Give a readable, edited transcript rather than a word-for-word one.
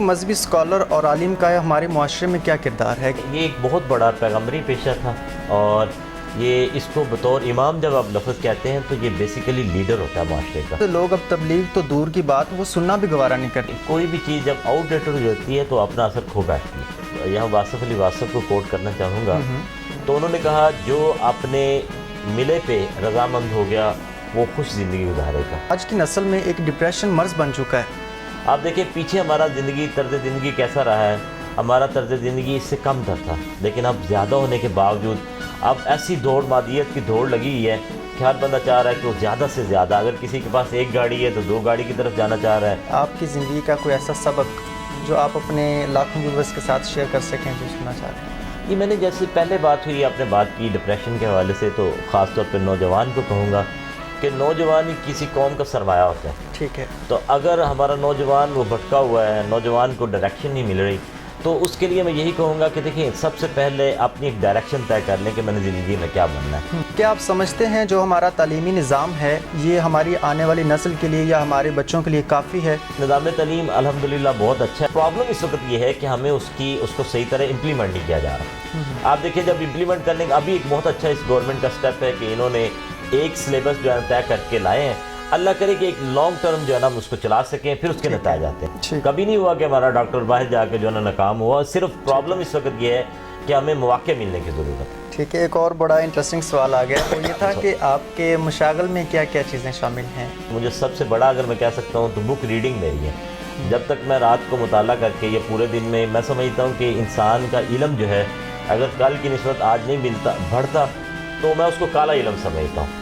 ایک مذہبی اسکالر اور عالم کا ہمارے معاشرے میں کیا کردار ہے؟ یہ ایک بہت بڑا پیغمبری پیشہ تھا، اور یہ اس کو بطور امام جب آپ لفظ کہتے ہیں تو یہ بیسیکلی لیڈر ہوتا ہے معاشرے کا۔ تو لوگ اب تبلیغ تو دور کی بات، وہ سننا بھی گوارا نہیں کرتے۔ کوئی بھی چیز جب آؤٹ ڈیٹڈ ہو جاتی ہے تو اپنا اثر کھو بیٹھتی ہے۔ یہاں واصف علی واصف کو کوٹ کرنا چاہوں گا، تو انہوں نے کہا جو اپنے ملے پہ رضامند ہو گیا وہ خوش زندگی گزارے گا۔ آج کی نسل میں ایک ڈپریشن مرض بن چکا ہے۔ آپ دیکھیں پیچھے ہمارا طرز زندگی کیسا رہا ہے، ہمارا طرز زندگی اس سے کم تر تھا، لیکن اب زیادہ ہونے کے باوجود اب ایسی دوڑ، مادیت کی دوڑ لگی ہوئی ہے کہ ہر بندہ چاہ رہا ہے کہ وہ زیادہ سے زیادہ، اگر کسی کے پاس ایک گاڑی ہے تو 2 گاڑی کی طرف جانا چاہ رہا ہے۔ آپ کی زندگی کا کوئی ایسا سبق جو آپ اپنے لاکھوں ویورز کے ساتھ شیئر کر سکیں، جو سننا چاہتے ہیں؟ یہ میں نے جیسے پہلے بات ہوئی، آپ نے بات کی ڈپریشن کے حوالے سے، تو خاص طور پہ نوجوان کو کہوں گا کہ نوجوان ہی کسی قوم کا سرمایہ ہوتا ہے۔ ٹھیک ہے۔ تو اگر ہمارا نوجوان وہ بھٹکا ہوا ہے، نوجوان کو ڈائریکشن نہیں مل رہی، تو اس کے لیے میں یہی کہوں گا کہ دیکھیں سب سے پہلے اپنی ایک ڈائریکشن طے کر لیں کہ میں نے زندگی میں کیا بننا ہے۔ کیا آپ سمجھتے ہیں جو ہمارا تعلیمی نظام ہے یہ ہماری آنے والی نسل کے لیے یا ہمارے بچوں کے لیے کافی ہے؟ نظام تعلیم الحمدللہ بہت اچھا ہے۔ پرابلم اس وقت یہ ہے کہ ہمیں اس کو صحیح طرح امپلیمنٹ نہیں کیا جا رہا۔ آپ دیکھیں جب امپلیمنٹ کرنے کا ابھی ایک بہت اچھا اس گورنمنٹ کا سٹیپ ہے کہ انہوں نے ایک سلیبس جو ہے طے کر کے لائے ہیں، اللہ کرے کہ ایک لانگ ٹرم جو ہے نا ہم اس کو چلا سکیں، پھر اس کے نتائج آتے ہیں۔ کبھی نہیں ہوا کہ ہمارا ڈاکٹر باہر جا کے جو ہے نا ناکام ہوا، صرف پرابلم اس وقت یہ ہے کہ ہمیں مواقع ملنے کی ضرورت ہے۔ ٹھیک ہے، ایک اور بڑا انٹرسٹنگ سوال آ گیا، وہ یہ تھا کہ آپ کے مشاغل میں کیا کیا چیزیں شامل ہیں؟ مجھے سب سے بڑا اگر میں کہہ سکتا ہوں تو بک ریڈنگ میری ہے۔ جب تک میں رات کو مطالعہ کر کے یا پورے دن میں سمجھتا ہوں کہ انسان کا علم جو ہے اگر کل کی نسبت آج نہیں بڑھتا تو میں اس کو کالا علم سمجھتا ہوں۔